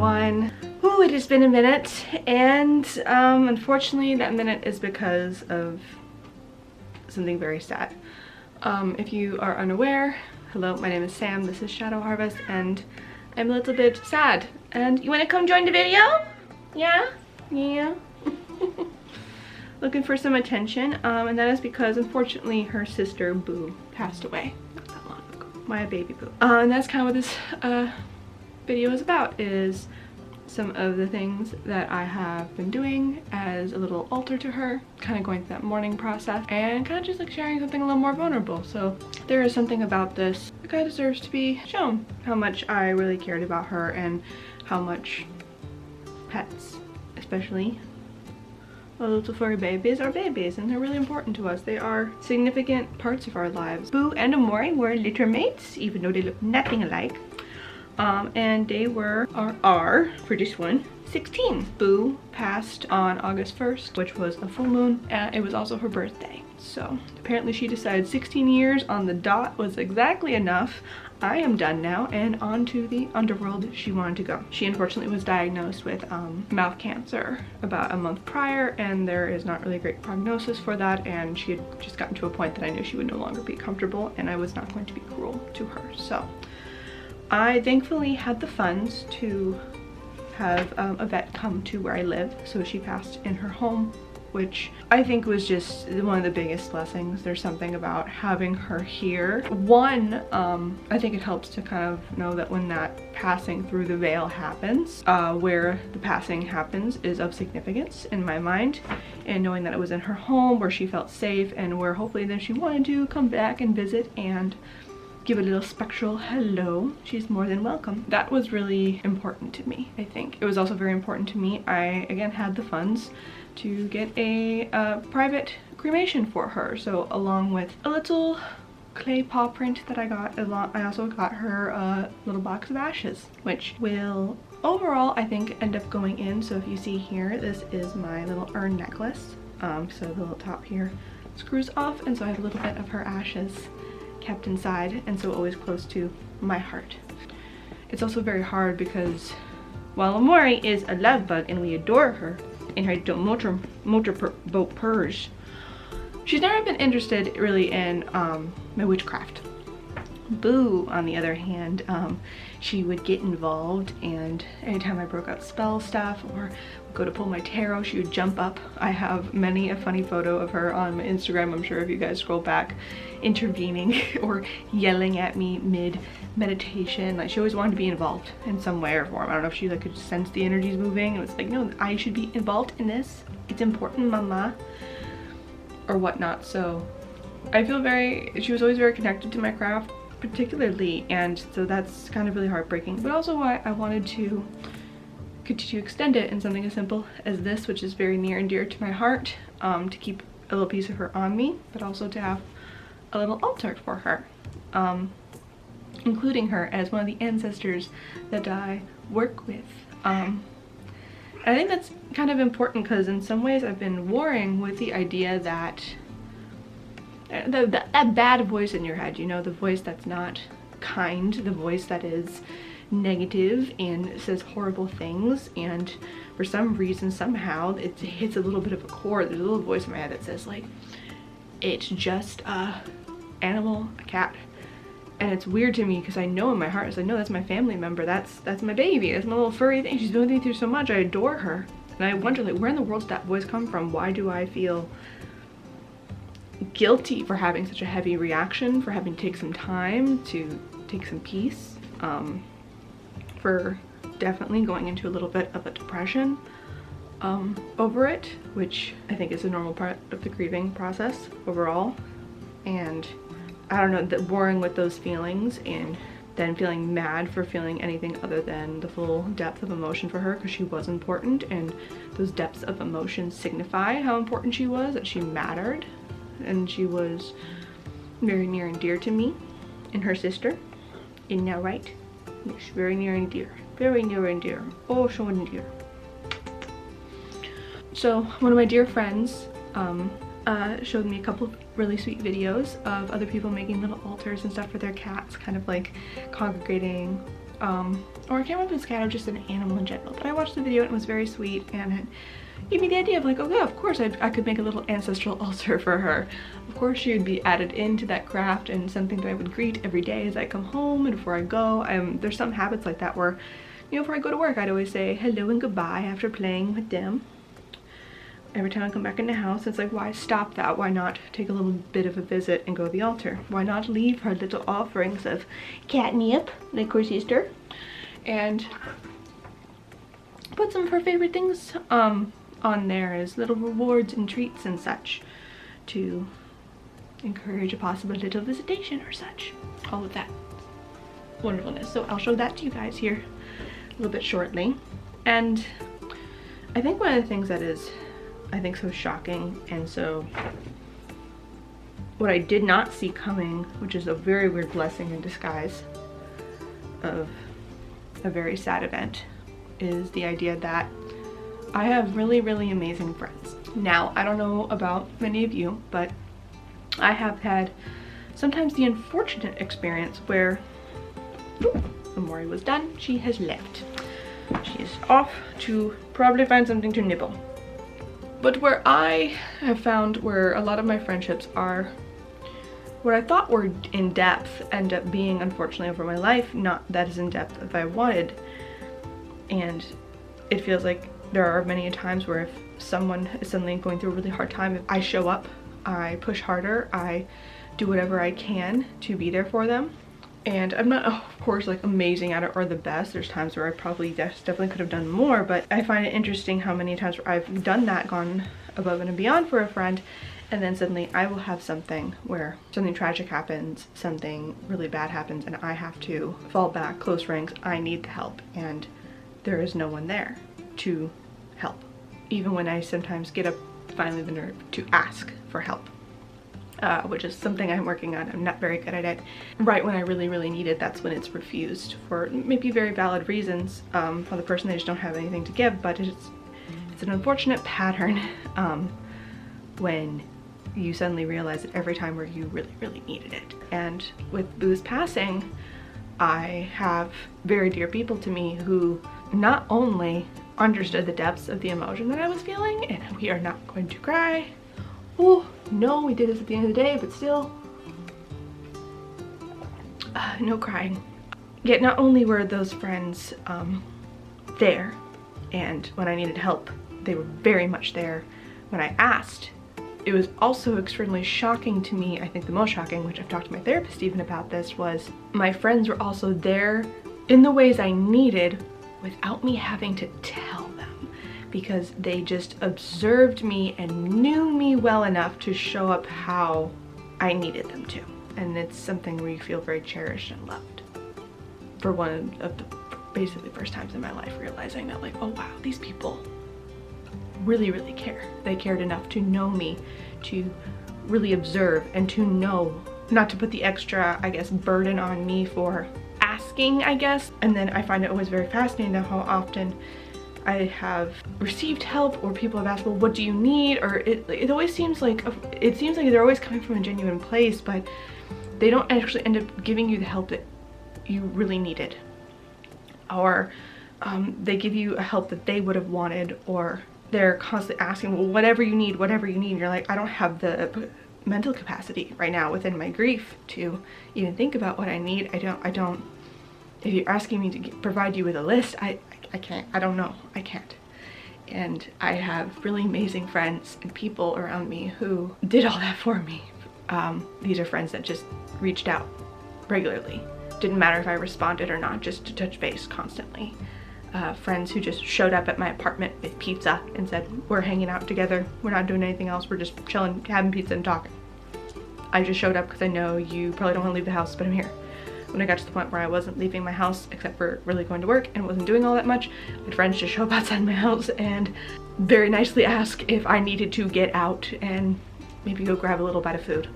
everyone. Ooh, it has been a minute, and unfortunately that minute is because of something very sad. If you are unaware, hello, my name is Sam, this is Shadow Harvest, and I'm a little bit sad. And you wanna come join the video? Yeah? Yeah? Looking for some attention, and that is because unfortunately her sister Boo passed away not that long ago. My baby Boo. And that's kind of what this video is about, is some of the things that I have been doing as a little altar to her, kind of going through that mourning process, and kind of just like sharing something a little more vulnerable. So there is something about this that kind of deserves to be shown, how much I really cared about her and how much pets, especially little furry babies, are babies, and they're really important to us. They are significant parts of our lives. Boo and Amori were litter mates, even though they look nothing alike. And they are for this one 16. Boo passed on August 1st, which was a full moon, and it was also her birthday. So apparently she decided 16 years on the dot was exactly enough. I am done now, and on to the underworld she wanted to go. She unfortunately was diagnosed with mouth cancer about a month prior, and there is not really a great prognosis for that, and she had just gotten to a point that I knew she would no longer be comfortable, and I was not going to be cruel to her. So I thankfully had the funds to have a vet come to where I live, so she passed in her home, which I think was just one of the biggest blessings. There's something about having her here. One, I think it helps to kind of know that when that passing through the veil happens, where the passing happens is of significance in my mind, and knowing that it was in her home where she felt safe and where hopefully then she wanted to come back and visit and give a little spectral hello, she's more than welcome. That was really important to me, I think. It was also very important to me, I again had the funds to get a private cremation for her. So along with a little clay paw print that I got, I also got her a little box of ashes, which will overall I think end up going in. So if you see here, this is my little urn necklace. So the little top here screws off, and so I have a little bit of her ashes kept inside, and so always close to my heart. It's also very hard because while Amori is a love bug and we adore her in her motorboat purge, she's never been interested really in my witchcraft. Boo, on the other hand, she would get involved, and anytime I broke out spell stuff or would go to pull my tarot, she would jump up. I have many a funny photo of her on my Instagram, I'm sure if you guys scroll back, intervening or yelling at me mid-meditation. Like, she always wanted to be involved in some way or form. I don't know if she like could sense the energies moving and was like, no, I should be involved in this. It's important, mama, or whatnot. So I feel she was always very connected to my craft, particularly, and so that's kind of really heartbreaking, but also why I wanted to continue to extend it in something as simple as this, which is very near and dear to my heart, to keep a little piece of her on me, but also to have a little altar for her, including her as one of the ancestors that I work with. And I think that's kind of important because in some ways I've been warring with the idea that that bad voice in your head, you know, the voice that's not kind, the voice that is negative and says horrible things, and for some reason somehow it hits a little bit of a chord. There's a little voice in my head that says like, it's just a animal, a cat. And it's weird to me because I know in my heart, I know that's my family member, that's my baby, that's my little furry thing. She's been through so much, I adore her, and I wonder like, where in the world did that voice come from? Why do I feel guilty for having such a heavy reaction, for having to take some time to take some peace, for definitely going into a little bit of a depression over it, which I think is a normal part of the grieving process overall. And I don't know, that warring with those feelings and then feeling mad for feeling anything other than the full depth of emotion for her, because she was important, and those depths of emotion signify how important she was, that she mattered, and she was very near and dear to me and her sister. Isn't that right? Yes, very near and dear. Very near and dear. Oh, so near and dear. So one of my dear friends showed me a couple of really sweet videos of other people making little altars and stuff for their cats, kind of like congregating or I can't remember if it's a cat or just an animal in general, but I watched the video and it was very sweet, and it gave me the idea of like, oh yeah, of course I could make a little ancestral altar for her. Of course she would be added into that craft and something that I would greet every day as I come home and before I go. There's some habits like that where, you know, before I go to work, I'd always say hello and goodbye after playing with them. Every time I come back in the house, it's like, why stop that? Why not take a little bit of a visit and go to the altar? Why not leave her little offerings of catnip, like her sister, and put some of her favorite things on there as little rewards and treats and such to encourage a possible little visitation or such. All of that wonderfulness. So I'll show that to you guys here a little bit shortly. And I think one of the things that is, I think, so shocking and so what I did not see coming, which is a very weird blessing in disguise of a very sad event, is the idea that I have really, really amazing friends. Now, I don't know about many of you, but I have had sometimes the unfortunate experience where when Maury was done, she has left. She is off to probably find something to nibble. But where I have found where a lot of my friendships are, what I thought were in depth, end up being, unfortunately, over my life, not that as in depth as I wanted. And it feels like there are many times where if someone is suddenly going through a really hard time, if I show up, I push harder, I do whatever I can to be there for them. And I'm not, of course, like amazing at it or the best. There's times where I probably definitely could have done more, but I find it interesting how many times where I've done that, gone above and beyond for a friend, and then suddenly I will have something where something tragic happens, something really bad happens, and I have to fall back, close ranks, I need the help, and there is no one there to help. Even when I sometimes get up finally the nerve to ask for help. Which is something I'm working on. I'm not very good at it. Right when I really, really need it, that's when it's refused for maybe very valid reasons for the person. They just don't have anything to give, but it's an unfortunate pattern when you suddenly realize it every time where you really, really needed it. And with Boo's passing, I have very dear people to me who not only understood the depths of the emotion that I was feeling, and we are not going to cry. Oh, no, we did this at the end of the day, but still, no crying. Yet not only were those friends there, and when I needed help, they were very much there when I asked. It was also extremely shocking to me, I think the most shocking, which I've talked to my therapist even about this, was my friends were also there in the ways I needed without me having to tell them, because they just observed me and knew me well enough to show up how I needed them to. And it's something where you feel very cherished and loved. For one of the basically first times in my life, realizing that, like, oh wow, these people really, really care. They cared enough to know me, to really observe, and to know not to put the extra, I guess, burden on me for asking, I guess. And then I find it always very fascinating how often I have received help, or people have asked, well, what do you need? Or it always seems like, they're always coming from a genuine place, but they don't actually end up giving you the help that you really needed. Or they give you a help that they would have wanted, or they're constantly asking, well, whatever you need, whatever you need. And you're like, I don't have the mental capacity right now within my grief to even think about what I need. I don't, if you're asking me to provide you with a list, I can't, I don't know, I can't. And I have really amazing friends and people around me who did all that for me. These are friends that just reached out regularly. Didn't matter if I responded or not, just to touch base constantly. Friends who just showed up at my apartment with pizza and said, we're hanging out together, we're not doing anything else, we're just chilling, having pizza and talking. I just showed up because I know you probably don't want to leave the house, but I'm here. When I got to the point where I wasn't leaving my house except for really going to work and wasn't doing all that much, my friends just show up outside my house and very nicely ask if I needed to get out and maybe go grab a little bite of food.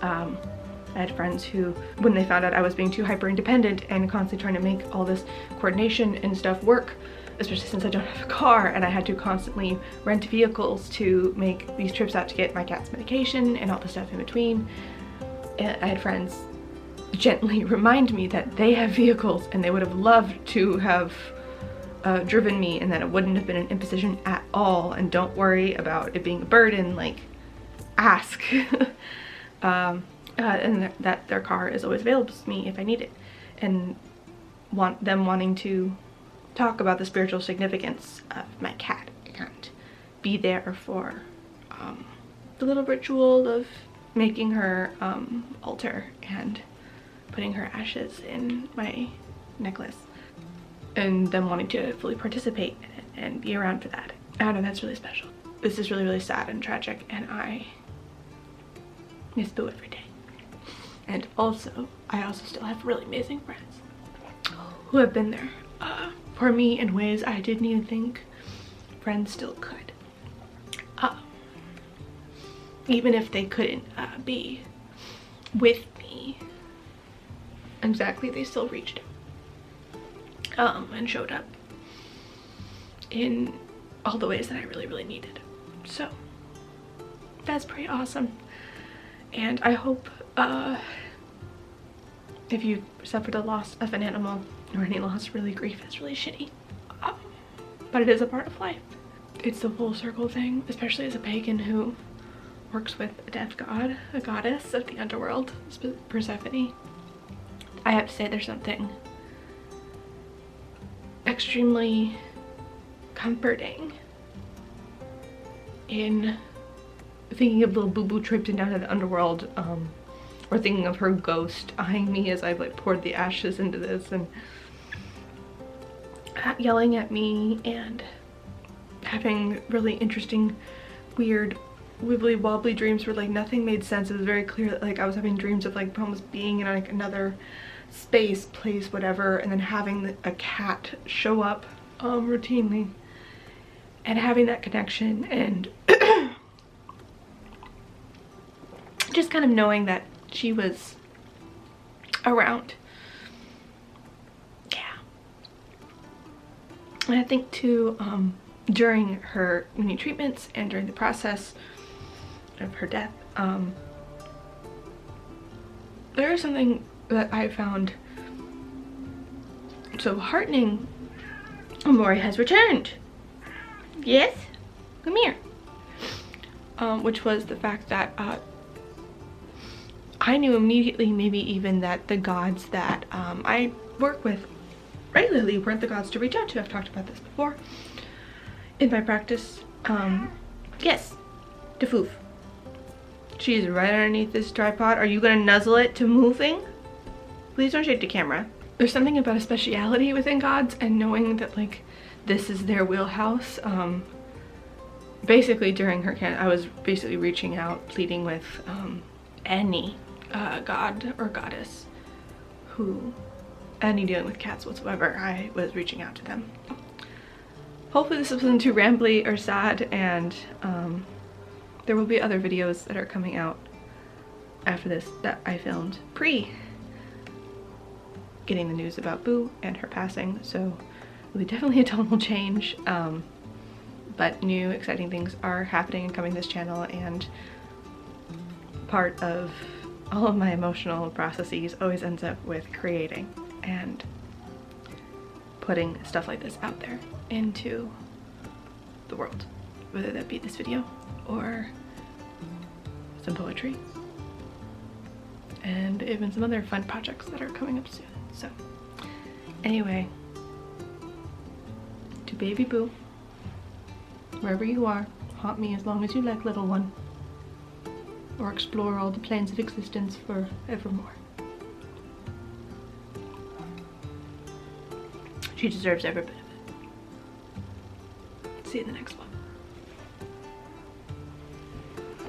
I had friends who, when they found out I was being too hyper independent and constantly trying to make all this coordination and stuff work, especially since I don't have a car and I had to constantly rent vehicles to make these trips out to get my cat's medication and all the stuff in between. And I had friends gently remind me that they have vehicles and they would have loved to have driven me, and that it wouldn't have been an imposition at all, and don't worry about it being a burden, like ask. And that their car is always available to me if I need it, and wanting to talk about the spiritual significance of my cat and be there for the little ritual of making her altar and putting her ashes in my necklace, and them wanting to fully participate in it and be around for that. I don't know, that's really special. This is really, really sad and tragic, and I miss Boo every day. And also, I also still have really amazing friends who have been there for me in ways I didn't even think friends still could. Even if they couldn't be with me exactly, they still reached out and showed up in all the ways that I really, really needed. So that's pretty awesome. And I hope if you suffered a loss of an animal or any loss, really, grief is really shitty, but it is a part of life. It's the full circle thing, especially as a pagan who works with a death god, a goddess of the underworld, Persephone. I have to say there's something extremely comforting in thinking of little Boo Boo tripping down to the underworld, or thinking of her ghost eyeing me as I've like poured the ashes into this and yelling at me and having really interesting, weird, wibbly wobbly dreams where like nothing made sense. It was very clear that like I was having dreams of like almost being in like another space, place, whatever, and then having a cat show up routinely and having that connection, and just kind of knowing that she was around. Yeah. And I think too, during her many treatments and during the process of her death, there is something that I found so heartening. Mori has returned. Yes? Come here. Which was the fact that I knew immediately, maybe even, that the gods that I work with regularly weren't the gods to reach out to. I've talked about this before in my practice. Yes, Defoof. She's right underneath this tripod. Are you gonna nuzzle it to moving? Please don't shake the camera. There's something about a speciality within gods and knowing that like this is their wheelhouse. Basically during her I was basically reaching out, pleading with any god or goddess who, any dealing with cats whatsoever, I was reaching out to them. Hopefully this wasn't too rambly or sad, and there will be other videos that are coming out after this that I filmed pre getting the news about Boo and her passing, so it'll be definitely a tonal change, but new exciting things are happening and coming to this channel, and part of all of my emotional processes always ends up with creating and putting stuff like this out there into the world, whether that be this video or some poetry and even some other fun projects that are coming up soon. So anyway, to baby Boo, wherever you are, haunt me as long as you like, little one, or explore all the planes of existence forevermore. She deserves every bit of it. See you in the next one.